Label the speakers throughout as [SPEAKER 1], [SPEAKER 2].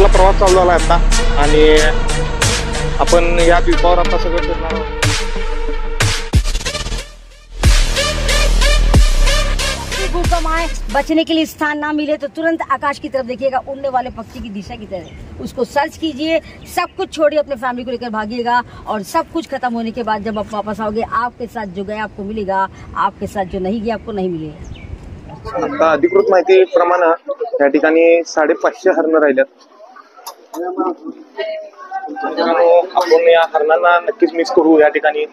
[SPEAKER 1] आपला प्रवास चालू झाला आता आणि आपण या द्वीपावर आता सगळं फिरणार आहोत.
[SPEAKER 2] भूकंप आए, बचने के लिए स्थान ना मिले तो तुरंत आकाश की तरफ देखिएगा, उड़ने वाले पक्षी की दिशा की तरफ उसको सर्च कीजिए, सब कुछ छोड़िए, अपने फैमिली को लेकर भागिएगा और सब कुछ खत्म होने के बाद जब आप वापस आओगे आपके साथ जो गया आपको मिलेगा, आपके साथ जो नहीं गया आपको नहीं मिलेगा.
[SPEAKER 1] आता अधिकृत माहितीप्रमाणे या ठिकाणी 550 हरणं राहिल्यात. आपण या हरणांना नक्कीच मिस करू. या ठिकाणी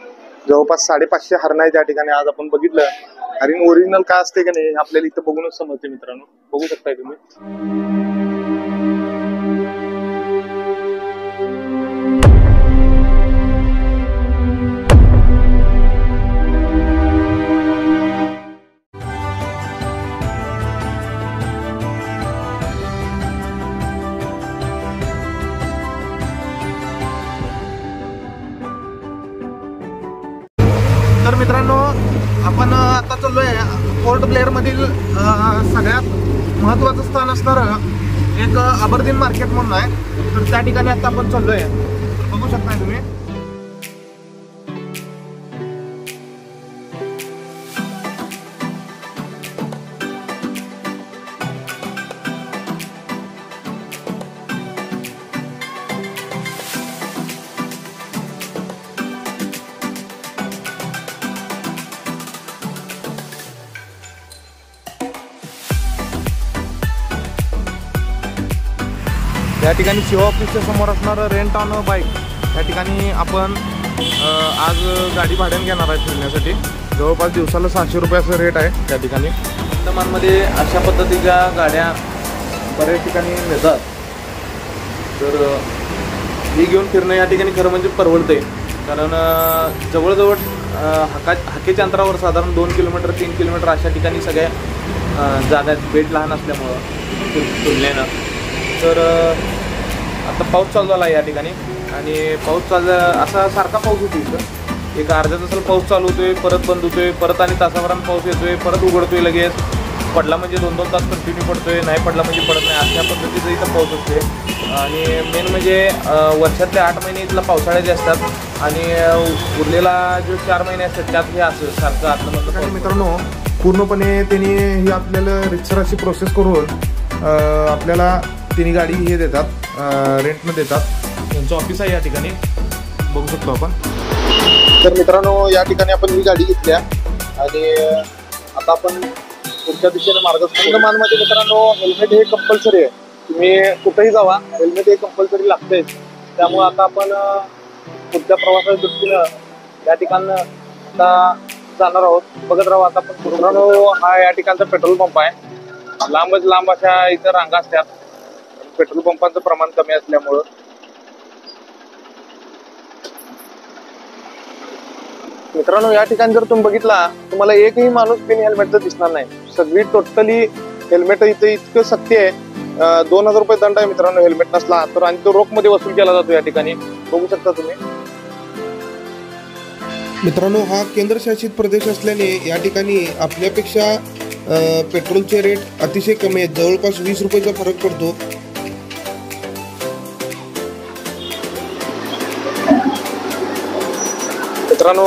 [SPEAKER 1] जवळपास 550 हरणं आहेत. या ठिकाणी आज आपण बघितलं हरिण ओरिजिनल काय असते का नाही आपल्याला इथं बघूनच समजते. मित्रांनो बघू शकताय तुम्ही. तर मित्रांनो आपण आता चाललोय पोर्ट ब्लेअर मधील सगळ्यात महत्त्वाचं स्थान असणारं एक अबरदीन मार्केट म्हणून आहे. तर त्या ठिकाणी आता आपण चाललोय. बघू शकताय तुम्ही. या ठिकाणी शिवा ऑफिसच्या समोर असणारं रेंट ऑन बाईक या ठिकाणी आपण आज गाडी भाड्याने घेणार आहे फिरण्यासाठी. जवळपास दिवसाला 600 रुपयाचं रेट आहे त्या ठिकाणी. अंदमानमध्ये अशा पद्धतीच्या गाड्या बऱ्याच ठिकाणी मिळतात. तर ही घेऊन फिरणं या ठिकाणी खरं म्हणजे परवडते. कारण जवळजवळ हाकेच्या अंतरावर साधारण 2 किलोमीटर 3 किलोमीटर अशा ठिकाणी सगळ्या जागा आहेत. बेट लहान असल्यामुळं तुलनेनं. तर आता पाऊस चालू झाला या ठिकाणी आणि पाऊस चालू असा सारखा पाऊस होतो इथं. एक अर्ध्या तासाला पाऊस चालू होतोय, परत बंद होतोय, परत आणि तासाभरानं पाऊस येतोय, परत उघडतोय लगेच. पडला म्हणजे 2-2 तास कंटिन्यू पडतोय, नाही पडला म्हणजे पडत नाही. अशा पद्धतीचं इथं पाऊस होतोय. आणि मेन म्हणजे वर्षातले 8 महिने इथला पावसाळ्याचे असतात आणि उरलेला जो 4 महिने असतात त्यात हे असं सारखं आतलं. मित्रांनो पूर्णपणे त्यांनी ही आपल्याला रितसर अशी प्रोसेस करून आपल्याला तिन्ही गाडी हे देतात, रेंटनं देतात. त्यांचं ऑफिस आहे या ठिकाणी, बघू शकतो आपण. तर मित्रांनो या ठिकाणी आपण ही गाडी घेतल्या आणि आता आपण पुढच्या दिशेने मार्गस्थ. अंदमानमध्ये मित्रांनो हेल्मेट हे कंपल्सरी आहे. तुम्ही कुठेही जावा हेल्मेट हे कंपल्सरी लागतेच. त्यामुळे आता आपण पुढच्या प्रवासाच्या दृष्टीनं या ठिकाणं आता जाणार आहोत. बघत राहू आता आपण. मित्रांनो हा या ठिकाणचा पेट्रोल पंप आहे. लांबच लांब अशा इथं रांगा असतात. पेट्रोल पंपाचं प्रमाण कमी असल्यामुळं. मित्रांनो या ठिकाणी जर तुम्ही बघितला तुम्हाला एकही माणूस बिन हेल्मेटचं दिसणार नाही. सगळी टोटली हेल्मेट इथे इतकं सत्य आहे. 2000 रुपये दंड आहे मित्रांनो हेल्मेट नसला तर. आणि तो रोख मध्ये वसूल केला जातो या ठिकाणी, बघू शकता तुम्ही.
[SPEAKER 3] मित्रांनो हा केंद्रशासित प्रदेश असल्याने या ठिकाणी आपल्यापेक्षा पेट्रोलचे रेट अतिशय कमी आहेत. जवळपास 20 रुपयाचा फरक पडतो.
[SPEAKER 1] मित्रांनो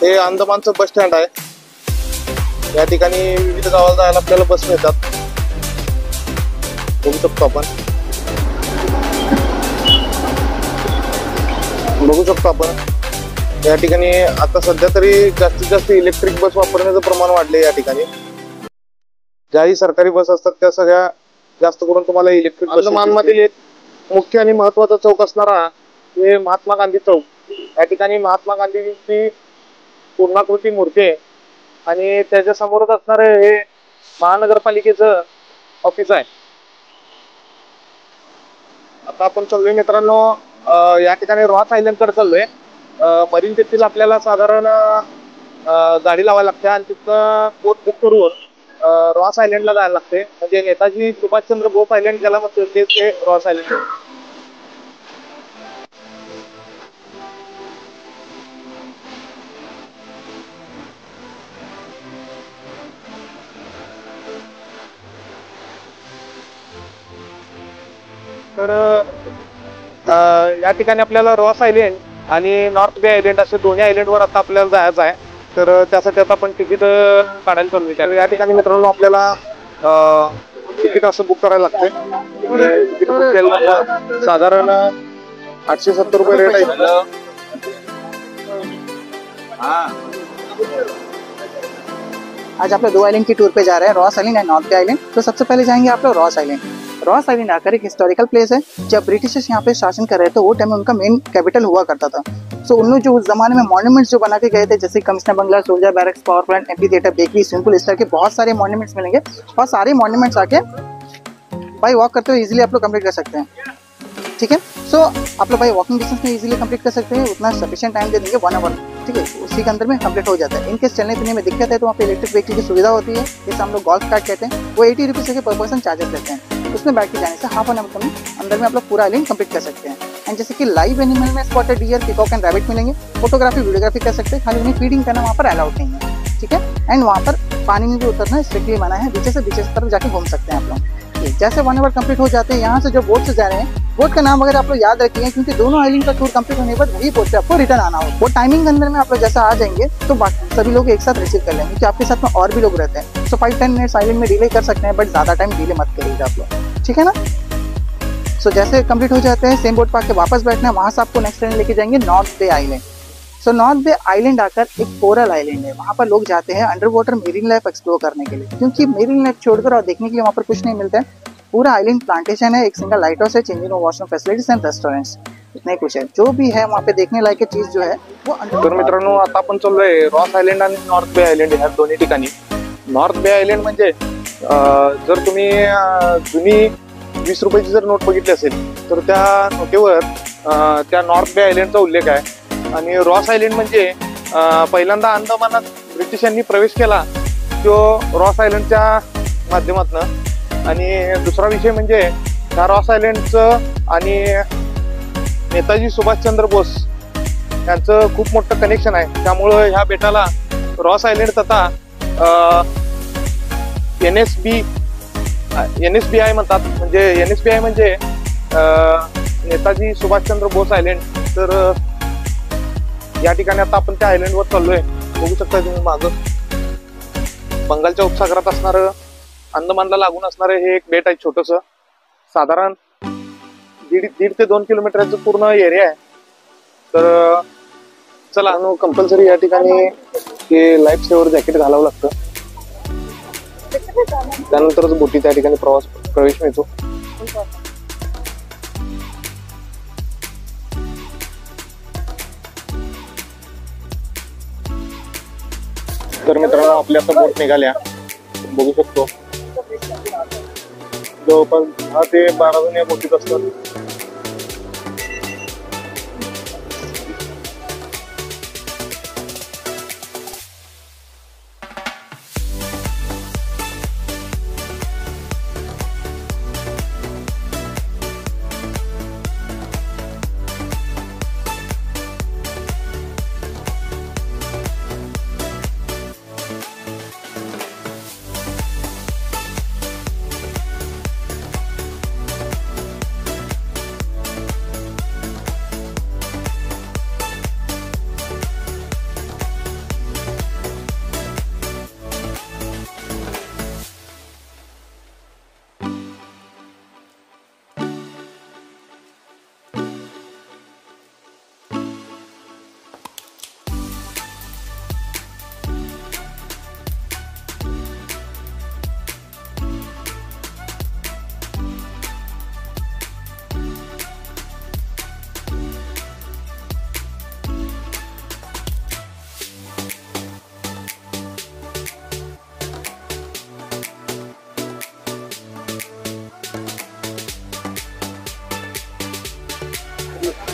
[SPEAKER 1] हे अंदमानचं बस स्टँड आहे. या ठिकाणी विविध गावाला जायला आपल्याला बस मिळतात, बघू शकतो आपण. बघू शकतो आपण या ठिकाणी आता सध्या तरी जास्तीत जास्त इलेक्ट्रिक बस वापरण्याचं प्रमाण वाढले. या ठिकाणी ज्याही सरकारी बस असतात त्या सगळ्या जास्त करून तुम्हाला इलेक्ट्रिक. अंदमानमधील एक मुख्य आणि महत्वाचा चौक असणारा हे महात्मा गांधी चौक. या ठिकाणी महात्मा गांधींची पूर्णाकृती मूर्ती आहे आणि त्याच्या समोरच असणार हे महानगरपालिकेचं ऑफिस आहे. आता आपण चाललोय मित्रांनो या ठिकाणी रॉस आयलंड कडे चाललोय. मरीन तेथील आपल्याला साधारण गाडी लावायला लागते आणि तिथं बोट बुक करून रॉस आयलंडला जायला लागते. म्हणजे नेताजी सुभाषचंद्र बोस आयलंड ज्याला म्हणतात तेच हे रॉस आयलंड. तर या ठिकाणी आपल्याला रॉस आयलँड आणि नॉर्थ बे आयलँड असे दोन्ही आयलँडवर आता आपल्याला जायचं आहे. तर त्यासाठी आता आपण तिकीट काढायला चालू आहे. तर या ठिकाणी मित्रांनो आपल्याला तिकीट असं बुक करायला लागतंय. तिकीट बुक केलं साधारण 870 रुपये रेट आहे.
[SPEAKER 4] आज आप लोग 2 आइलैंड की टूर पे जा रहे हैं, रॉस आइलैंड एंड नॉर्थ बे आइलैंड। तो सबसे पहले जाएंगे आप लोग रॉस आइलैंड। रॉस आइलैंड आकर एक हिस्टोरिकल प्लेस है। जब ब्रिटिशर्स यहाँ पे शासन कर रहे थे वो टाइम में उनका मेन कैपिटल हुआ करता था। सो उन लोग जो उस जमाने में मॉन्यूमेंट्स जो बना के गए थे, जैसे commissioner bungalow, soldier barracks, power plant, amphitheatre, bakery, swimming pool, इस तरह के बहुत सारे मॉन्यूमेंट्स मिलेंगे और सारे मॉन्यूमेंट्स आके बाई वॉक करते हुए इजीली आप लोग कंप्लीट कर सकते हैं। ठीक है, सो आप लोग भाई वॉकिंग डिस्टेंस में इजीली कंप्लीट कर सकते हैं। उतना सफिशिएंट टाइम दे देंगे 1 आवर, ठीक है, उसी के अंदर में कंप्लीट हो जाता है। इनकेस चलने फिरने में दिक्कत है तो वहाँ पे इलेक्ट्रिक व्हीकल की सुविधा होती है, जैसे हम लोग गोल्फ कार्ट कहते हैं, वो 80 रुपीज़ के पर पर्सन चार्जेस लेते हैं। उसमें बैठ के जाने से हाफ एन आवर में अंदर में आप लोग पूरा आइलैंड कंप्लीट कर सकते हैं। एंड जैसे कि लाइव एनिमल में spotted deer, peacock end rabbit मिलेंगे। फोटोग्राफी वीडियोग्राफी कर सकते हैं, खाली उन्हें फीडिंग करना वहाँ पर अलाउड नहीं है। ठीक है, एंड वहाँ पर पानी में भी उतरना स्ट्रिक्टली मना है। बीचेस से बीचेस तरफ जाके घूम सकते हैं आप लोग। जैसे 1 आवर कंप्लीट हो जाते हैं, यहाँ से जो बोट से जा रहे हैं, बोट का नाम अगर आप लोग याद रखिए, क्योंकि दोनों आइलैंड का टूर कंप्लीट होने के बाद वही बोट से आपको रिटर्न आना हो। वो टाइमिंग के अंदर में आप लोग जैसा आ जाएंगे तो बाकी सभी लोग एक साथ रिसीव कर लेंगे, क्योंकि आपके साथ में और भी लोग रहते हैं। सो 5-10 मिनट्स आइलैंड में डिले कर सकते हैं, बट ज़्यादा टाइम डिले मत करिएगा आप लोग, ठीक है ना। सो जैसे कंप्लीट हो जाते हैं, सेम बोट पर आके वापस बैठना है। वहाँ से आपको नेक्स्ट ट्रेन लेके जाएंगे नॉर्थ बे आइलैंड। सो नॉर्थ बे आइलैंड आकर एक कोरल आइलैंड है। वहाँ पर लोग जाते हैं under water marine life explore करने के लिए, क्योंकि मेरीन लाइफ छोड़कर और देखने के लिए वहाँ पर कुछ नहीं मिलता है। पूरा आइलैंड प्लांटेशन है, एक सिंगल लाइट हाउस है, changing room, washroom facilities end restaurants, इतना ही कुछ है। जो भी है वहाँ पे देखने लायक चीज जो है वो
[SPEAKER 1] तर मित्रांनो आता आपण चाललोय रॉस आयलँड आणि नॉर्थ बे आयलँड ह्या दोन्ही ठिकाणी। नॉर्थ बे आयलँड म्हणजे जर तुम्ही जुनी 20 रुपयाची जर नोट बघितली असेल तर त्या नोटेवर त्या नॉर्थ बे आयलँडचा उल्लेख आहे। आणि रॉस आयलँड म्हणजे पहिल्यांदा अंदमानात ब्रिटिशांनी प्रवेश केला तो रॉस आयलँडच्या माध्यमातून। आणि दुसरा विषय म्हणजे ह्या रॉस आयलँडचं आणि नेताजी सुभाषचंद्र बोस यांचं खूप मोठं कनेक्शन आहे। त्यामुळं ह्या बेटाला रॉस आयलँड तथा NSBI म्हणतात। म्हणजे NSBI म्हणजे नेताजी सुभाषचंद्र बोस आयलँड। तर या ठिकाणी आता आपण त्या आयलँडवर चाललोय। बघू शकता तुम्ही मागं बंगालच्या उपसागरात असणारं, अंदमानला लागून असणारे हे एक बेट आहे छोटंसं। साधारण 1.5 ते 2 किलोमीटरचं पूर्ण एरिया आहे। तर चला, कंपल्सरी या ठिकाणी हे लाईफ सेव्हर जॅकेट घालावं लागतं, त्यानंतरच बोटी त्या ठिकाणी प्रवेश मिळतो। तर मित्रांनो आपल्या आता बोट निघाल्या, बघू शकतो जवळपास 10 ते 12 जण या बोटीत असतात।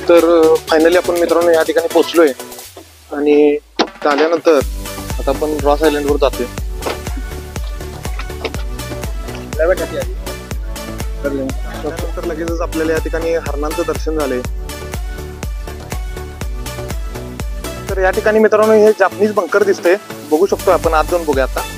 [SPEAKER 1] तर फायनली आपण मित्रांनो या ठिकाणी पोहोचलोय आणि आल्यानंतर आता आपण रॉस आयलँडवर जातोय। तर लगेचच आपल्याला या ठिकाणी हरणांचं दर्शन झालंय। तर या ठिकाणी मित्रांनो हे जापनीज बंकर दिसतंय, बघू शकतो आपण। आत जाऊन बघूया आता।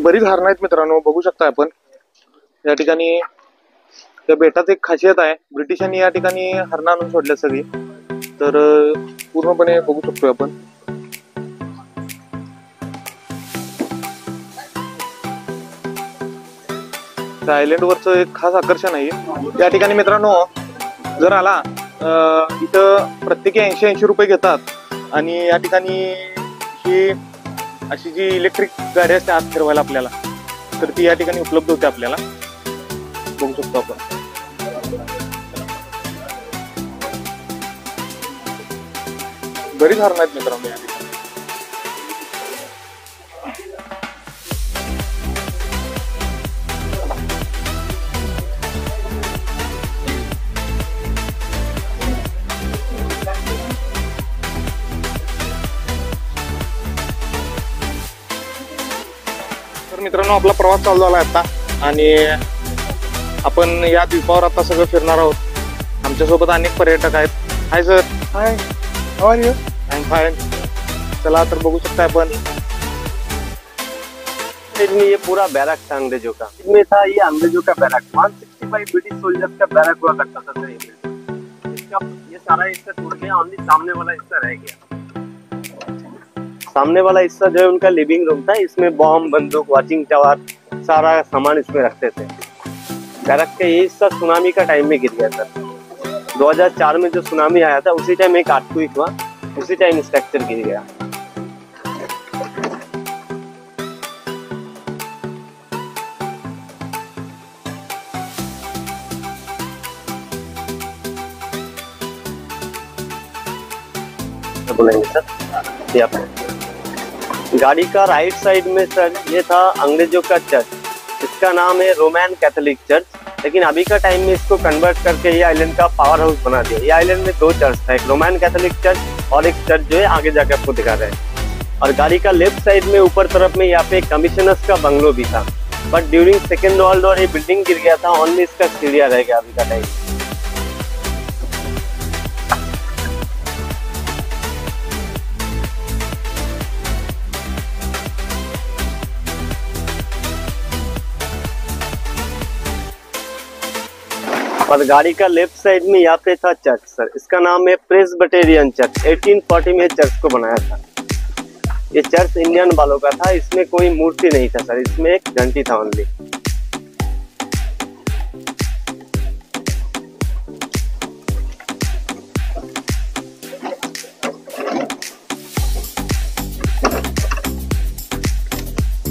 [SPEAKER 1] बरीच हरणं आहेत मित्रांनो, बघू शकता आपण या ठिकाणी. त्या बेटात एक खासियत आहे, ब्रिटिशांनी या ठिकाणी हरणं आणून सोडल्या सगळी. तर पूर्णपणे बघू शकतोय आपण. आयलंड वरच एक खास आकर्षण आहे या ठिकाणी मित्रांनो. जर आला इथं प्रत्येकी 80 रुपये घेतात आणि या ठिकाणी ही अशी जी इलेक्ट्रिक गाडी असते आत फिरवायला आपल्याला, तर ती या ठिकाणी उपलब्ध होते आपल्याला. बघू शकतो आपण. बरीच हरणं आहेत मित्रांनो या ठिकाणी. तर मित्रांनो आपला प्रवास चालू झाला आता आणि आपण या द्वीपावर आता सगळं फिरणार आहोत. आमच्यासोबत अनेक पर्यटक आहेत. Hi sir.
[SPEAKER 5] Hi, how are you?
[SPEAKER 1] I am fine. चला तर बघू शकता आपण.
[SPEAKER 6] में ये पूरा बैरक था अंग्रेजों का, इसमें था ये अंग्रेजों का बैरक। 165 ब्रिटिश सोल्जर्स का बैरक हुआ करता था सर। इसका ये सारा हिस्सा टूट गया, ओनली सामने वाला हिस्सा रह गया। सामने वाला हिस्सा जो है उनका लिविंग रूम था, इसमें बॉम्ब, बंदूक, वॉचिंग टावर, सारा सामान इसमें रखते थे। बैरक का ये हिस्सा सुनामी का टाइम में गिर गया सर। 2004 में जो सुनामी आया था उसी टाइम एक अर्थक्वेक हुआ, उसी टाइम स्ट्रक्चर गिर गया। बोलेंगे सर ये आप गाड़ी का राइट साइड में सर ये था अंग्रेजों का चर्च, इसका नाम है रोमन कैथोलिक चर्च, लेकिन अभी का टाइम में इसको कन्वर्ट करके ये आइलैंड का पावर हाउस बना दिया। ये आइलैंड में 2 चर्च था, एक रोमन कैथोलिक चर्च और एक चर्च जो है आगे जाके आपको दिखा रहे हैं। और गाड़ी का लेफ्ट साइड में ऊपर तरफ में यहाँ पे कमिश्नर्स का बंगलो भी था, but during second world war ये बिल्डिंग गिर गया था, ओनली इसका सीढ़ियाँ रह गया अभी का टाइम। और गाड़ी का लेफ्ट साइड में यहाँ पे था चर्च सर, इसका नाम है प्रेस्बिटेरियन चर्च। 1840 में चर्च को बनाया था। ये चर्च इंडियन वालों का था, इसमें कोई मूर्ति नहीं था सर, इसमें एक घंटी था ओनली।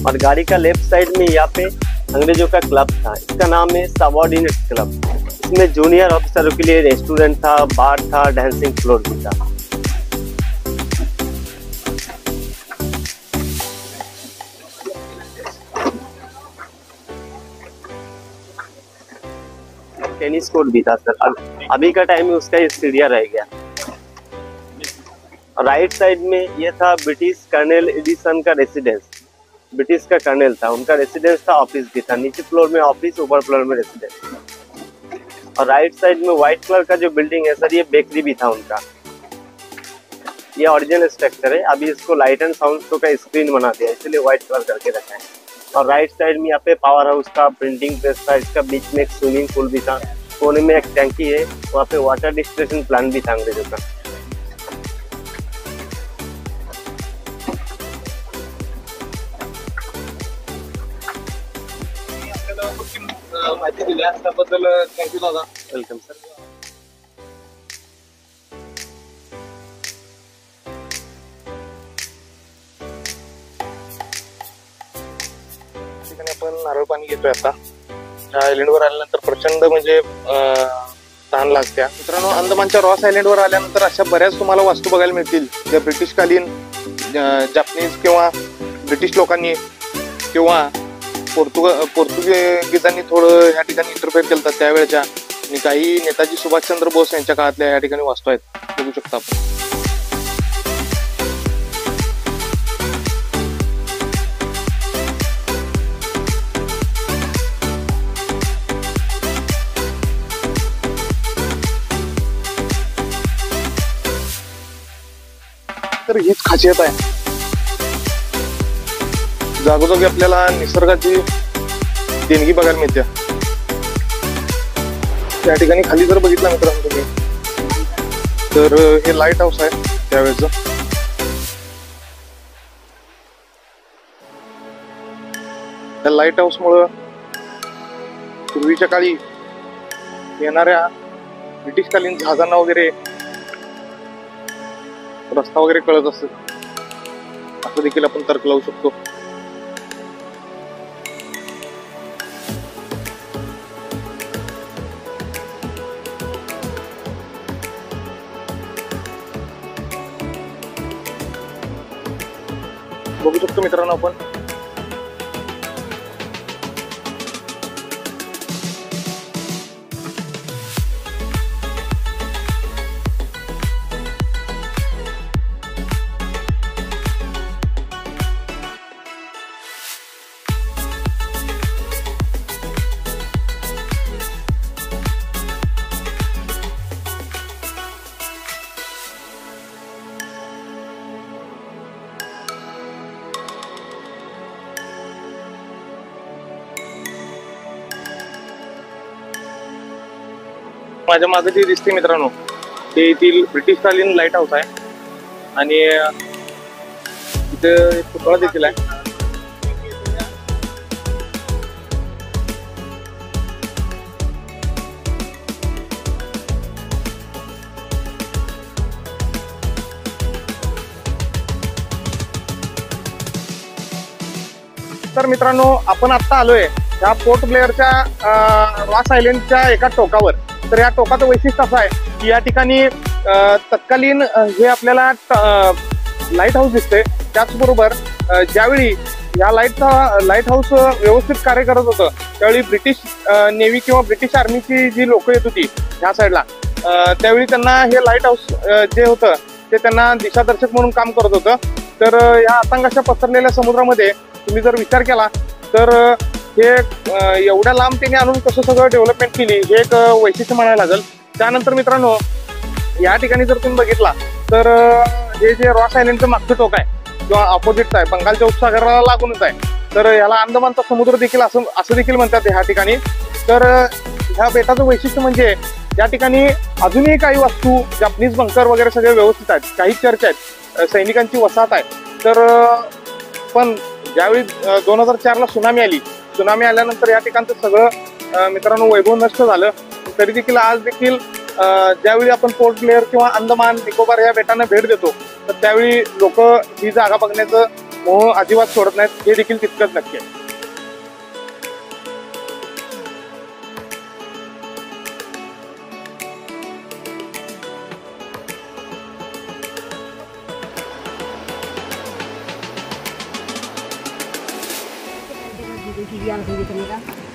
[SPEAKER 6] और गाड़ी का लेफ्ट साइड में यहाँ पे अंग्रेजों का क्लब था, इसका नाम है सबऑर्डिनेट क्लब। इसमें जूनियर ऑफिसरों के लिए रेस्टोरेंट था, बार था, डांसिंग फ्लोर भी था। टेनिस कोर्ट भी था सर, अभी का टाइम में उसका ये सीढ़ियाँ रह गया। राइट साइड में ये था ब्रिटिश कर्नल एडिसन का रेसिडेंस, ब्रिटिश का कर्नल था, उनका रेसिडेंस था, ऑफिस भी था। नीचे फ्लोर में ऑफिस, ऊपर फ्लोर में रेसिडेंस। और राइट साइड में व्हाइट कलर का जो बिल्डिंग है सर, ये बेकरी भी था उनका। ये ओरिजिनल स्ट्रक्चर है, अभी इसको लाइट एंड साउंड शो का स्क्रीन बना दिया, इसलिए व्हाइट कलर करके रखा है। और राइट साइड में यहाँ पे पावर हाउस था, प्रिंटिंग प्रेस था, इसका बीच में एक स्विमिंग पूल भी था, कोने में एक टैंकी है, वहाँ पे वाटर डिस्टिलेशन प्लांट भी था अंग्रेजों का।
[SPEAKER 1] माहिती दिल्या त्याबद्दल थँक्यू दादा.
[SPEAKER 6] Welcome sir.
[SPEAKER 1] ठिकाणी आपण नारळ पाणी घेतोय आता. त्या आयलंडवर आल्यानंतर प्रचंड म्हणजे तहान लागत्या. मित्रांनो, अंदमानच्या रॉस आयलंडवर आल्यानंतर अशा बऱ्याच तुम्हाला वास्तू बघायला मिळतील ज्या ब्रिटिशकालीन जपानीज किंवा ब्रिटिश लोकांनी किंवा पोर्तुगीजांनी थोडं या ठिकाणी इंटरफेअर केलं त्यावेळेच्या, आणि काही नेताजी सुभाषचंद्र बोस यांच्या काळातल्या या ठिकाणी वास्तू आहेत, बघू शकता आपण. तर हीच खासियत आहे. जागोजागी आपल्याला निसर्गाची देणगी बघायला मिळते. त्या ठिकाणी खाली जर बघितलं मित्रांनो तुम्ही तर हे लाईट हाऊस आहे त्यावेळेचं. त्या लाईट हाऊस मुळे पूर्वीच्या काळी येणाऱ्या ब्रिटिशकालीन जहाजांना वगैरे रस्ता वगैरे कळत असत, असं देखील आपण तर्क लावू शकतो. बघू शकतो मित्रांनो आपण माझ्या मागे जे दिसते मित्रांनो ते येथील ब्रिटिशकालीन लाईट हाऊस आहे आणि इथे एक पुतळा देखील आहे. तर मित्रांनो आपण आता आलोय या पोर्ट ब्लेअरच्या रॉस आयलंडच्या एका टोकावर. तर या टोकाचं वैशिष्ट्य असं आहे की या ठिकाणी तत्कालीन हे आपल्याला लाईट हाऊस दिसते. त्याचबरोबर ज्यावेळी या लाईट हाऊस व्यवस्थित कार्य करत होतं त्यावेळी ब्रिटिश नेव्ही किंवा ब्रिटिश आर्मीची जी लोक येत होती ह्या साईडला त्यावेळी त्यांना हे लाईट हाऊस जे होतं ते त्यांना दिशादर्शक म्हणून काम करत होतं. तर या आतंकाच्या पसरलेल्या समुद्रामध्ये तुम्ही जर विचार केला तर हे एवढ्या लांब त्यांनी आणून कसं सगळं डेव्हलपमेंट केली हे एक वैशिष्ट्य म्हणायला लागेल. त्यानंतर मित्रांनो या ठिकाणी जर तुम्ही बघितला तर हे जे रॉस आयलंडचं मागचं टोक आहे किंवा ऑपोजिट आहे बंगालच्या उपसागराला लागूनच आहे. तर याला अंदमानचा समुद्र देखील असं देखील म्हणतात ह्या ठिकाणी. तर ह्या बेटाचं वैशिष्ट्य म्हणजे या ठिकाणी अजूनही काही वास्तू जपानीज बंकर वगैरे सगळे व्यवस्थित आहेत, काही चर्च आहेत, सैनिकांची वसाहत आहे. तर पण ज्यावेळी 2004ला सुनामी आल्यानंतर या ठिकाणचं सगळं मित्रांनो वैभव नष्ट झालं. तरी देखील आज देखील ज्यावेळी आपण पोर्ट ब्लेअर किंवा अंदमान निकोबार या बेटांना भेट देतो तर त्यावेळी लोक ही जागा बघण्याचं मोह अजिबात सोडत नाहीत, हे देखील तितकंच नक्की आहे.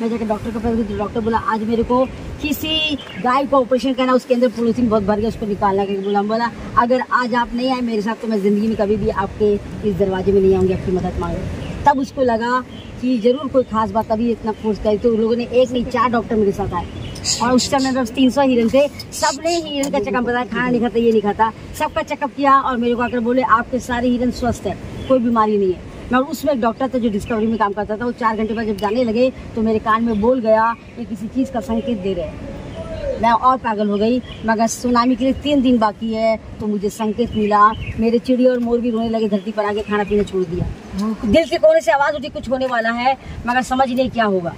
[SPEAKER 2] मैं जाकर डॉक्टर के पास गई, डॉक्टर बोला आज मेरे को किसी गाय को ऑपरेशन करना, उसके अंदर पॉलिथीन बहुत भर गया, उसको निकालना के बोला. हम बोला अगर आज आप नहीं आए मेरे साथ तो मैं ज़िंदगी में कभी भी आपके इस दरवाजे में नहीं आऊँगी आपकी मदद मांगे. तब उसको लगा कि जरूर कोई खास बात, तभी इतना फोर्स करी. तो लोगों ने 1 नहीं 4 डॉक्टर मेरे साथ आए और उस टाइम मेरे 300 हिरन थे. सब ने हिरन का चेकअप बताया, खाना नहीं खाता ये नहीं खाता, सबका चेकअप किया और मेरे को आकर बोले आपके सारे हिरन स्वस्थ है, कोई बीमारी नहीं है. मैं उसमें एक डॉक्टर था जो डिस्कवरी में काम करता था, वो 4 घंटे बाद जब जाने लगे तो मेरे कान में बोल गया कि किसी चीज़ का संकेत दे रहे हैं. मैं और पागल हो गई. मगर सुनामी के लिए 3 दिन बाकी है तो मुझे संकेत मिला. मेरे चिड़ी और मोर भी रोने लगे, धरती पर आके खाना पीना छोड़ दिया. दिल के कोने से आवाज़ उठी कुछ होने वाला है, मगर समझ नहीं क्या होगा.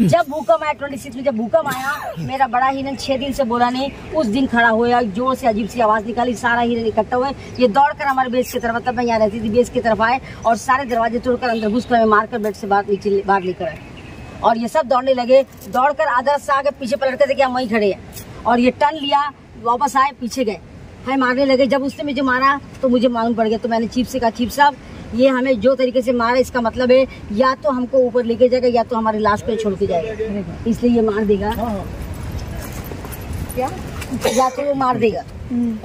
[SPEAKER 2] जब भूकंप आया 26 में, जब भूकंप आया मेरा बड़ा हिरन 6 दिन से बोला नहीं, उस दिन खड़ा हुआ, जोर से अजीब सी आवाज़ निकाली, सारा हिरन इकट्ठा हुए. ये दौड़कर हमारे बेस की तरफ, तब मैं यहाँ रहती थी, बेस की तरफ आए और सारे दरवाजे तोड़कर अंदर घुसकर मैं मारकर बेड से बाहर लेकर आए. और ये सब दौड़ने लगे, दौड़कर आधा से आगे पीछे पलट कर देखिए हम वहीं खड़े हैं. और ये टर्न लिया, वापस आए, पीछे गए, है मारने लगे. जब उसने मुझे मारा तो मुझे मालूम पड़ गया. तो मैंने चीफ से कहा चीफ साहब ये हमें जो तरीके से मारा इसका मतलब है या तो हमको ऊपर लेके जाएगा या तो हमारी लाश पे छोड़ के जाएगा, इसलिए ये मार देगा. क्या या तो वो मार देगा.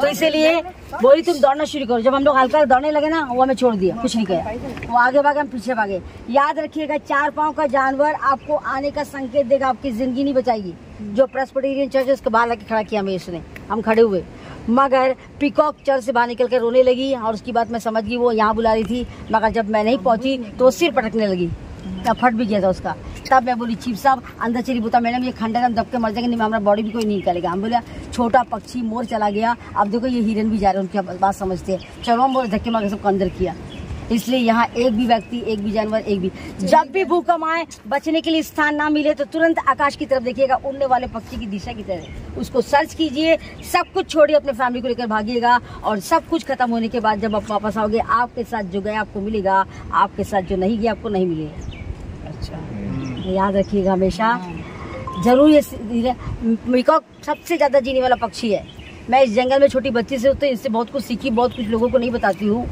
[SPEAKER 2] तो इसीलिए बोली तुम दौड़ना शुरू करो। जब हम लोग हल्का दौड़ने लगे ना, वो हमें छोड़ दिया, कुछ नहीं किया। वो आगे भागे, हम पीछे भागे। याद रखिएगा, 4 पाँव का जानवर आपको आने का संकेत देगा, आपकी जिंदगी नहीं बचाएगी। जो प्रेस्बिटेरियन चर्च है उसके बाहर लाके खड़ा किया हमें इसने, हम खड़े हुए। मगर पीकॉक चर्च से बाहर निकल कर रोने लगी, और उसकी बात मैं समझ गई, वो यहाँ बुला रही थी। मगर जब मैं नहीं पहुंची तो वो सिर पटकने लगी, तब फट भी गया था उसका। तब मैं बोली, चीफ साहब अंदर चली बोता, मैडम ये खंडर हम दब के मर जाएंगे, नहीं हमारा बॉडी भी कोई नहीं निकलेगा। हम बोला छोटा पक्षी मोर चला गया, अब देखो ये हिरन भी जा रहे हैं, उनकी बात समझते हैं। चलो हम बोले धक्के मार के सबको अंदर किया। इसलिए यहाँ एक भी व्यक्ति, एक भी जानवर, एक भी, जब भी भूकंप आए, बचने के लिए स्थान ना मिले तो तुरंत आकाश की तरफ देखिएगा, उड़ने वाले पक्षी की दिशा की तरह उसको सर्च कीजिए। सब कुछ छोड़िए, अपने फैमिली को लेकर भागिएगा, और सब कुछ खत्म होने के बाद जब आप वापस आओगे, आपके साथ जो गया आपको मिलेगा, आपके साथ जो नहीं गया आपको नहीं मिलेगा। अच्छा, याद रखिएगा हमेशा जरूर। ये पीकॉक सबसे ज्यादा जीने वाला पक्षी है। मैं इस जंगल में छोटी बच्ची से होते इससे बहुत कुछ सीखी, बहुत कुछ लोगों को नहीं बताती हूँ,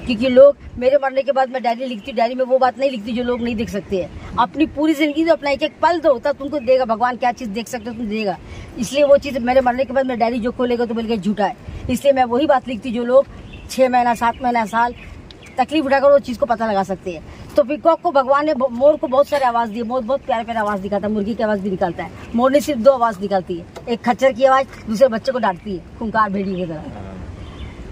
[SPEAKER 2] क्योंकि लोग मेरे मरने के बाद मैं डायरी लिखती, डायरी में वो बात नहीं लिखती जो लोग नहीं देख सकते हैं। अपनी पूरी जिंदगी तो अपना एक एक पल दो, तब तुमको देगा भगवान क्या चीज देख सकते हो, तुम देगा। इसलिए वो चीज मेरे मरने के बाद मैं डायरी जो खोलेगा तो बोलेगा झूठा है। इसलिए मैं वही बात लिखती जो लोग 6 महीना 7 महीना साल तकलीफ उठाकर वो चीज को पता लगा सकते हैं। तो पीकॉक को भगवान ने, मोर को बहुत सारे आवाज दिए, बहुत प्यारे प्यारे आवाज दिखाता है। मुर्गी की आवाज भी निकालता है, मोर ने सिर्फ 2 आवाज निकालती है, एक खच्चर की आवाज, दूसरे बच्चे को डांटती है खुंखार भेड़िए की तरह।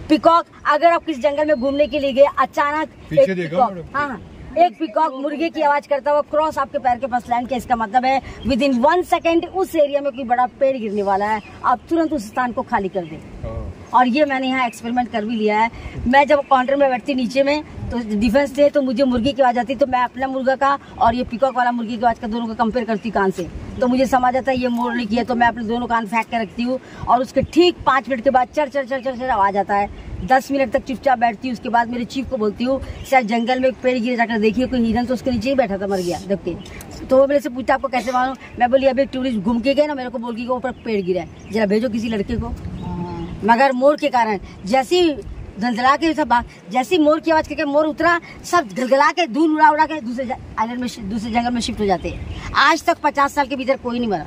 [SPEAKER 2] पीकॉक, अगर आप किस जंगल में घूमने के लिए गए, अचानक एक पीकॉक, हाँ, एक पीकॉक मुर्गे की आवाज करता हुआ क्रॉस आपके पैर के पास लैंड किया, इसका मतलब है with in 1 second use area में कोई बड़ा पेड़ गिरने वाला है, आप तुरंत उस स्थान को खाली कर दें। और ये मैंने यहाँ एक्सपेरिमेंट कर भी लिया है। मैं जब काउंटर में बैठती नीचे में, तो डिफेंस थे, तो मुझे मुर्गी की आवाज आती, तो मैं अपना मुर्गा का और ये पीकॉक वाला मुर्गी की आवाज का दोनों को कंपेयर करती कान से, तो मुझे समझ आता है ये मोर ने किया, तो मैं अपने दोनों कान फेंक के रखती हूँ, और उसके ठीक 5 मिनट के बाद चर चर चर चर चर आवाज आता है। 10 मिनट तक चुपचाप बैठती हूँ। उसके बाद मेरे चीफ को बोलती हूँ, शायद जंगल में एक पेड़ गिरे, जाकर देखिए कोई हिरन तो उसके नीचे ही बैठा था, मर गया देख के। तो वो मेरे से पूछता आपको कैसे मालूम? मैं बोली अभी टूरिस्ट घूम के गए ना, मेरे को बोल के ऊपर पेड़ गिरा है, जरा भेजो किसी लड़के को। मगर मोर के कारण जैसी गलगला के सब, जैसी मोर की आवाज करके मोर उतरा, सब गलगला के धूल उड़ा उड़ा के दूसरे आइलैंड में, दूसरे जंगल में शिफ्ट हो जाते हैं। आज तक 50 साल के भीतर कोई नहीं मरा,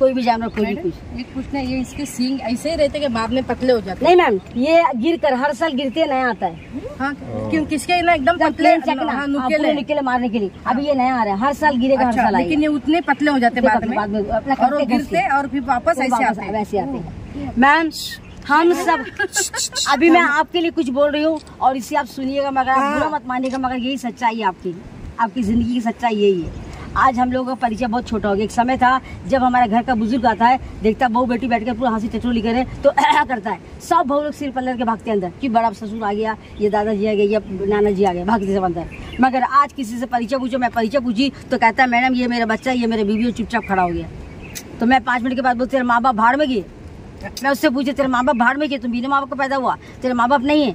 [SPEAKER 2] कोई भी जानवर, कोई भी कुछ।
[SPEAKER 7] एक पूछना, ये इसके सींग ऐसे ही रहते कि बाद में पतले हो जाते?
[SPEAKER 2] नहीं मैम, ये गिर कर हर साल गिरते नया आता है।
[SPEAKER 7] हाँ, क्यों किसके ना एकदम पतले
[SPEAKER 2] नुकेले मारने के लिए, अभी ये नया आ रहा है, हर साल गिरेगा, हर साल।
[SPEAKER 7] लेकिन ये उतने पतले हो जाते बाद में
[SPEAKER 2] अपना
[SPEAKER 7] और वो गिरते और फिर वापस ऐसे आते हैं।
[SPEAKER 2] वैसे आते हैं मैम। हम सब अभी मैं आपके लिए कुछ बोल रही हूँ और इसे आप सुनिएगा, मगर आप बुरा मत मानिएगा, मगर यही सच्चाई है आपकी जिंदगी की सच्चाई यही है। आज हम लोगों का परिचय बहुत छोटा हो गया। एक समय था जब हमारा घर का बुजुर्ग आता है, देखता बहू बेटी बैठ कर पूरा हंसी टटोली करे तो करता है, सब बहू लोग सिर पल्लर के भागते अंदर कि बड़ा ससुर आ गया, ये दादाजी आ गए, ये नाना जी आ गए, भागते सब अंदर। मगर आज किसी से परिचय पूछो, मैं परिचय पूछी तो कहता है मैडम ये मेरा बच्चा, ये मेरे बीवी, चुपचाप खड़ा हो गया। तो मैं 5 मिनट के बाद बोलती, तेरे माँ बाप भाड़ में गए। मैं उससे पूछे, तेरे माँ बाप भाड़ में गए, तुम बिना माँ बाप को पैदा हुआ, तेरे माँ बाप नहीं है।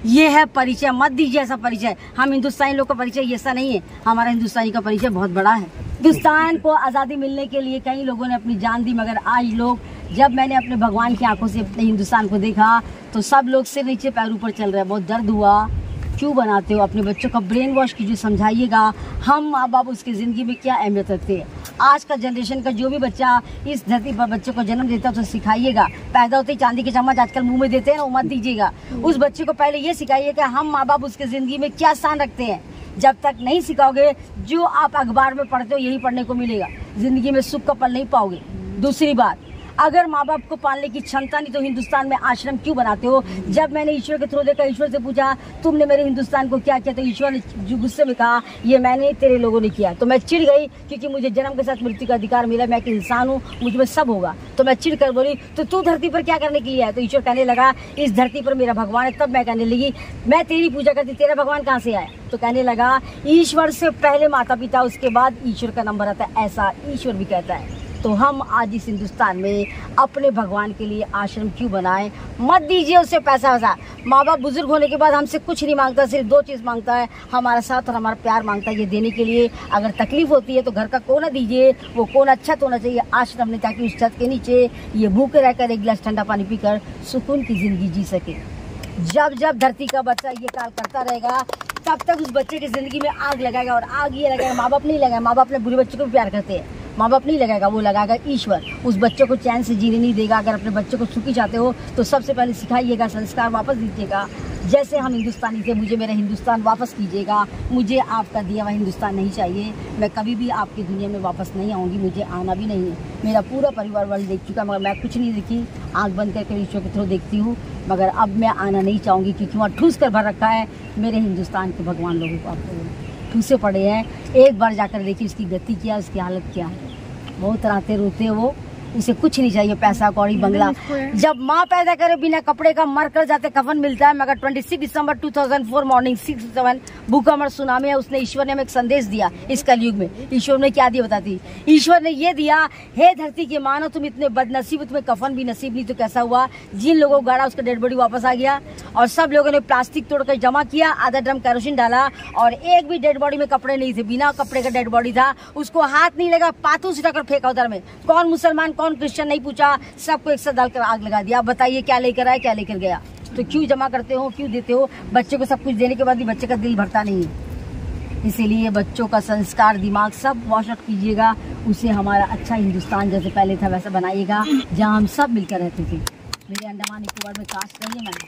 [SPEAKER 2] ये है परिचय, मत दीजिए ऐसा परिचय। हम हिंदुस्तानी लोग का परिचय ऐसा नहीं है, हमारा हिंदुस्तानी का परिचय बहुत बड़ा है। हिंदुस्तान को आज़ादी मिलने के लिए कई लोगों ने अपनी जान दी, मगर आज लोग, जब मैंने अपने भगवान की आंखों से अपने हिंदुस्तान को देखा तो सब लोग सिर नीचे पैर ऊपर चल रहे हैं। बहुत दर्द हुआ। क्यों बनाते हो? अपने बच्चों का ब्रेन वॉश कीजिए, समझाइएगा हम माँ बाप उसकी ज़िंदगी में क्या अहमियत रखते हैं। आज का जनरेशन का जो भी बच्चा इस धरती पर बच्चों को जन्म देता है उसे सिखाइएगा। पैदा होते ही चांदी के चम्मच आजकल मुंह में देते हैं ना, वो मत दीजिएगा। उस बच्चे को पहले ये सिखाइए कि हम माँ बाप उसके ज़िंदगी में क्या स्थान रखते हैं। जब तक नहीं सिखाओगे, जो आप अखबार में पढ़ते हो यही पढ़ने को मिलेगा, ज़िंदगी में सुख का पल नहीं पाओगे। दूसरी बात, अगर माँ बाप को पालने की क्षमता नहीं तो हिंदुस्तान में आश्रम क्यों बनाते हो? जब मैंने ईश्वर के थ्रू देखा, ईश्वर से पूछा तुमने मेरे हिंदुस्तान को क्या किया, तो ईश्वर ने जो गुस्से में कहा ये मैंने तेरे लोगों ने किया। तो मैं चिढ़ गई, क्योंकि मुझे जन्म के साथ मृत्यु का अधिकार मिला, मैं एक इंसान हूँ, मुझ में सब होगा। तो मैं चिढ़ कर बोली तो तू धरती पर क्या करने के लिए है? तो ईश्वर कहने लगा इस धरती पर मेरा भगवान है। तब मैं कहने लगी मैं तेरी पूजा करती, तेरा भगवान कहाँ से आया? तो कहने लगा ईश्वर से पहले माता पिता, उसके बाद ईश्वर का नंबर आता है, ऐसा ईश्वर भी कहता है। तो हम आज इस हिंदुस्तान में अपने भगवान के लिए आश्रम क्यों बनाएं? मत दीजिए उससे पैसा वैसा। माँ बाप बुजुर्ग होने के बाद हमसे कुछ नहीं मांगता, सिर्फ 2 चीज़ मांगता है, हमारा साथ और हमारा प्यार मांगता है। ये देने के लिए अगर तकलीफ होती है तो घर का कोना दीजिए, वो कोना अच्छा तो होना चाहिए आश्रम में, ताकि उस छत के नीचे ये भूखे रहकर 1 गिलास ठंडा पानी पीकर सुकून की जिंदगी जी सके। जब जब धरती का बच्चा ये काल करता रहेगा, तब तक उस बच्चे की जिंदगी में आग लगाएगा। और आग ये लगाएगा, माँ बाप नहीं लगाएगा। माँ बाप अपने बुरे बच्चे को भी प्यार करते हैं, माँ बाप नहीं लगाएगा, वो लगाएगा ईश्वर। उस बच्चे को चैन से जीने नहीं देगा। अगर अपने बच्चे को सुखी चाहते हो तो सबसे पहले सिखाइएगा, संस्कार वापस दीजिएगा। जैसे हम हिंदुस्तानी थे, मुझे मेरा हिंदुस्तान वापस कीजिएगा। मुझे आपका दिया हुआ हिंदुस्तान नहीं चाहिए। मैं कभी भी आपकी दुनिया में वापस नहीं आऊँगी, मुझे आना भी नहीं है। मेरा पूरा परिवार वर्ल्ड देख चुका, मगर मैं कुछ नहीं देखी। आँख बंद करके ईश्वर के थ्रू देखती हूँ, मगर अब मैं आना नहीं चाहूँगी, क्योंकि वहाँ ठूस कर भर रखा है मेरे हिंदुस्तान के भगवान लोगों को। आपको ठूसे पड़े हैं। एक बार जाकर देखिए उसकी गति क्या है, उसकी हालत क्या है। बहुत रातें रोते हैं वो, उसे कुछ नहीं चाहिए, पैसा कौड़ी बंगला। जब माँ पैदा करे बिना कपड़े का मर कर जाते कफन मिलता है। मगर 26 दिसंबर 2004 मॉर्निंग 6:07 भूकंप और सुनामी है। उसने ईश्वर ने हमें एक संदेश दिया इस कलयुग में। ईश्वर ने क्या दिया बताती? ईश्वर ने ये दिया, हे धरती के मानो तुम इतने बदनसीब, तुम्हें कफन भी नसीब नहीं तो कैसा हुआ? जिन लोगों को गाड़ा उसका डेड बॉडी वापस आ गया, और सब लोगों ने प्लास्टिक तोड़कर जमा किया, आधा ड्रम केरोसिन डाला, और एक भी डेड बॉडी में कपड़े नहीं थे। बिना कपड़े का डेड बॉडी था, उसको हाथ नहीं लगा, पातों से उठाकर फेंका उधर में। कौन मुसलमान कौन क्रिश्चियन नहीं पूछा, सबको एक साथ डालकर आग लगा दिया। बताइए क्या लेकर आया, क्या लेकर गया? तो क्यों जमा करते हो, क्यों देते हो? बच्चे को सब कुछ देने के बाद भी बच्चे का दिल भरता नहीं है। इसीलिए बच्चों का संस्कार, दिमाग सब वॉश आउट कीजिएगा। उसे हमारा अच्छा हिंदुस्तान जैसे पहले था वैसा बनाइएगा, जहाँ हम सब मिलकर रहते थे। मेरे अंडमान निकोबार में कास्ट नहीं है। मैंने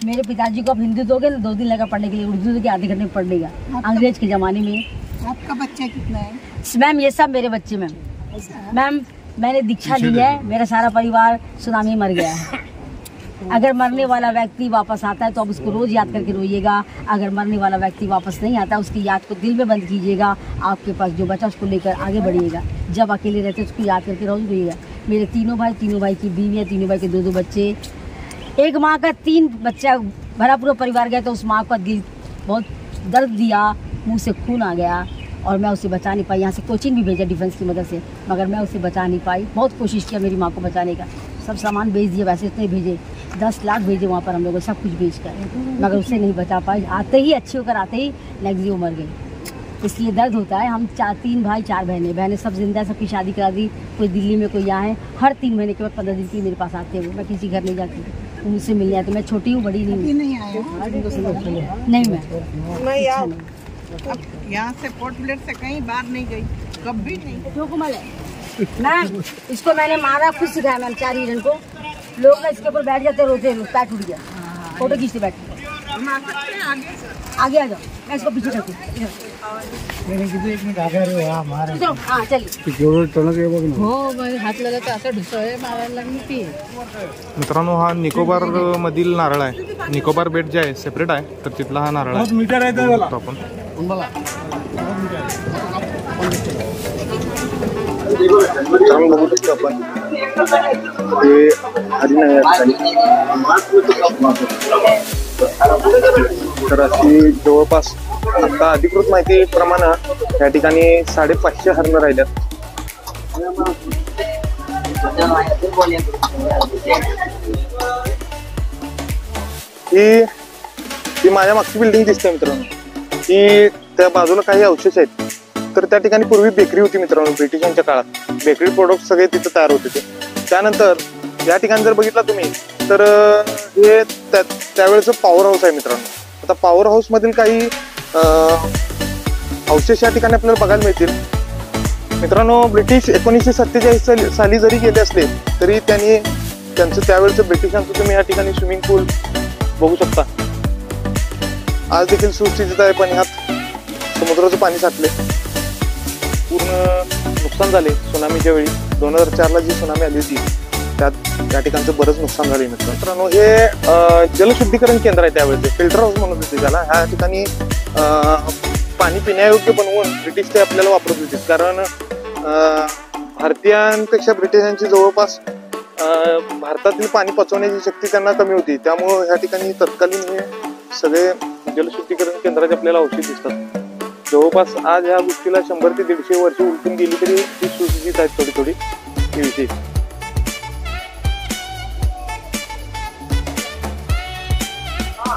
[SPEAKER 2] मेरे पिताजी को आप हिंदी दोगे ना, 2 दिन लगा पढ़ने के लिए, उर्दू के आधे घंटे में पढ़ लेगा। अंग्रेज के ज़माने में।
[SPEAKER 7] आपका बच्चा कितना है?
[SPEAKER 2] मैम ये सब मेरे बच्चे मैम मैंने दीक्षा ली है। मेरा सारा परिवार सुनामी में मर गया है। अगर मरने वाला व्यक्ति वापस आता है तो आप उसको रोज याद करके रोइएगा। अगर मरने वाला व्यक्ति वापस नहीं आता, उसकी याद को दिल में बंद कीजिएगा। आपके पास जो बचा उसको लेकर आगे बढ़िएगा। जब अकेले रहते उसको याद करके रोज रोइएगा। मेरे तीनों भाई की बीवियाँ, तीनों भाई के 2-2 बच्चे, एक माँ का 3 बच्चा भरा पूरा परिवार गया। तो उस माँ का दिल बहुत दर्द दिया, मुँह से खून आ गया, और मैं उसे बचा नहीं पाई। यहाँ से कोचिंग भी भेजा डिफेंस की मदद से, मगर मैं उसे बचा नहीं पाई। बहुत कोशिश किया मेरी माँ को बचाने का, सब सामान भेज दिए, वैसे इतने भेजे, 10 लाख भेजे वहाँ पर हम लोगों सब कुछ बेच कर, मगर उसे नहीं बचा पाई। आते ही अच्छे होकर आते ही नेक्स्ट डे वो मर गई। इसलिए दर्द होता है। हम 3 भाई 4 बहनें सब जिंदा, सबकी शादी करा दी। कोई दिल्ली में, कोई यहाँ है। हर 3 महीने के बाद 15 दिन के लिए मेरे पास आते हैं। मैं किसी घर नहीं जाती, मुझसे मिलने आते। मैं छोटी हूँ, बड़ी नहीं हूँ। नहीं मैं
[SPEAKER 7] यहाँ से पोर्ट ब्लेयर से कहीं बाहर नहीं गई, कभी नहीं।
[SPEAKER 2] जो कुमल है मैम, इसको मैंने मारा, खुद सिखाया मैम। 4 हिरन को लोग ना इसके ऊपर बैठ जाते, रोते, पैर टूट गया। फोटो खींचते बैठ। आगे आ जाओ, मैं इसको पीछे रखूँ। हाँ चलिए।
[SPEAKER 7] हात लगा तर असं ढुसळे मारायला लागली ती.
[SPEAKER 1] मित्रांनो हा निकोबार मधील नारळ आहे. निकोबार बेट जे आहे सेपरेट आहे, तर तिथला हा नारळ आहे. बघतो आपण.
[SPEAKER 3] बघू शकतो आपण हे तर अशी जवळपास आता अधिकृत माहितीप्रमाणे या ठिकाणी 550 हरणं राहिल्यात. ही माझ्या मागची बिल्डिंग दिसते मित्रांनो. ही त्या बाजूला काही अवशेष आहेत. तर त्या ठिकाणी पूर्वी बेकरी होती मित्रांनो. ब्रिटिशांच्या काळात बेकरी प्रोडक्ट सगळे तिथे तयार होते ते. त्यानंतर या ठिकाणी जर बघितलं तुम्ही तर हे त्यावेळेचं पॉवर हाऊस आहे मित्रांनो. आता पॉवर हाऊस मधील काही अवशेष या ठिकाणी आपल्याला बघायला मिळतील. मित्रांनो ब्रिटिश 1947 साली जरी गेले असले तरी त्यांचं त्यावेळेचं ब्रिटिशांचं तुम्ही या ठिकाणी स्विमिंग पूल बघू शकता. आज देखील सुस्थितीत आहे, पण ह्यात समुद्राचं पाणी साठले, पूर्ण नुकसान झाले. सुनामीच्या वेळी 2004ला जी सुनामी आली होती त्यात या ठिकाणचं बरंच नुकसान झाले मित्रांनो. हे जलशुद्धीकरण केंद्र आहे त्यावेळेचे, फिल्टर हाऊस म्हणत होते त्याला. ह्या ठिकाणी पाणी पिण्यायोग्य बनवून ब्रिटिश ते आपल्याला वापरत होते, कारण भारतीयांपेक्षा ब्रिटिशांची जवळपास भारतातील पाणी पचवण्याची शक्ती त्यांना कमी होती. त्यामुळे ह्या ठिकाणी तत्कालीन हे सगळे जलशुद्धीकरण केंद्राचे आपल्याला अवशेष दिसतात. जवळपास आज ह्या गोष्टीला 100 ते 150 वर्ष उलटून गेली तरी ती सुस्थितीत आहेत थोडी हे विषय.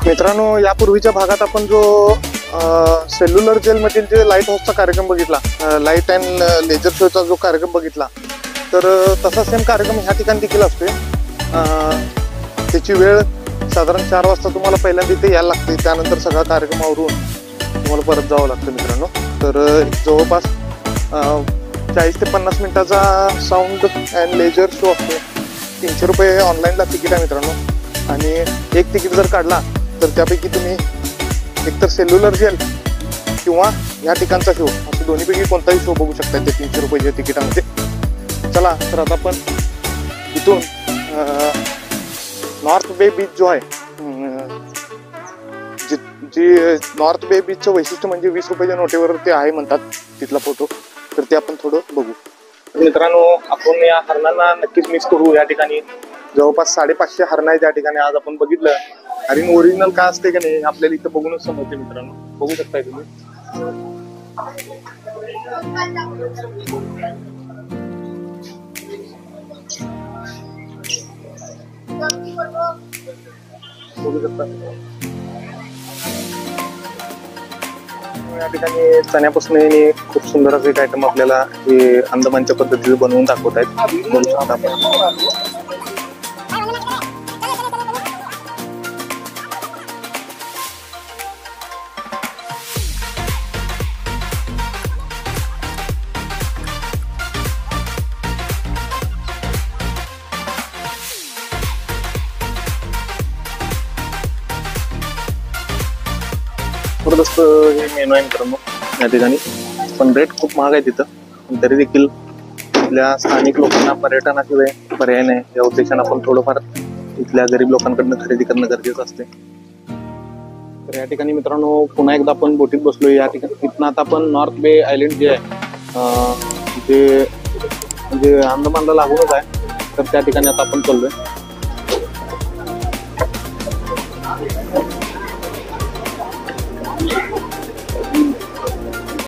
[SPEAKER 3] मित्रांनो यापूर्वीच्या भागात आपण जो सेल्युलर जेल मधील जे लाईट हाऊसचा कार्यक्रम बघितला, लाईट अँड लेजर शोचा जो कार्यक्रम बघितला, तर तसा सेम कार्यक्रम ह्या ठिकाणी देखील असतोय. त्याची वेळ साधारण 4 वाजता तुम्हाला पहिल्यांदा इथे यायला लागते. त्यानंतर सगळा कार्यक्रम आवरून तुम्हाला परत जावं लागतं मित्रांनो. तर जवळपास 40 ते 50 मिनिटाचा साऊंड अँड लेजर शो असतो. 300 रुपये ऑनलाईनला तिकीट आहे मित्रांनो. आणि एक तिकीट जर काढला तर त्यापैकी तुम्ही एकतर सेल्युलर जेल किंवा या ठिकाणचा शो असं दोन्हीपैकी कोणताही शो बघू शकता त्या 300 रुपयाच्या तिकिटामध्ये. चला तर आता आपण इथून नॉर्थ बे बीच जो आहे, जी नॉर्थ बे बीचचं वैशिष्ट्य म्हणजे 20 रुपयाच्या नोटेवर ते आहे म्हणतात तिथला फोटो, तर ते आपण थोडं बघू. मित्रांनो, आपण या हरणांना नक्कीच मिस करू. या ठिकाणी जवळपास 550 हरणं आहे त्या ठिकाणी आज आपण बघितलं. आणि ओरिजिनल काय असते का नाही आपल्याला इथं बघूनच समजते मित्रांनो. बघू शकताय तुम्ही. बघू शकता या ठिकाणी चण्यापासून खूप सुंदर असं एक आयटम आपल्याला हे अंदमानच्या पद्धतीने बनवून दाखवत आहेत. बघू शकता आपण. जबरदस्त हे मेनू आहे मित्रांनो या ठिकाणी. पण रेट खूप महाग आहे तिथं. पण तरी देखील इथल्या स्थानिक लोकांना पर्यटनाशिवाय पर्याय नाही या उद्देशाने आपण थोडंफार इथल्या गरीब लोकांकडनं खरेदी करणं गरजेचं असते. तर या ठिकाणी मित्रांनो पुन्हा एकदा आपण बोटीत बसलोय. या ठिकाणी इथनं आता आपण नॉर्थ बे आयलंड जे आहे ते म्हणजे अंदमानला लागूनच आहे, तर त्या ठिकाणी आता आपण चाललोय.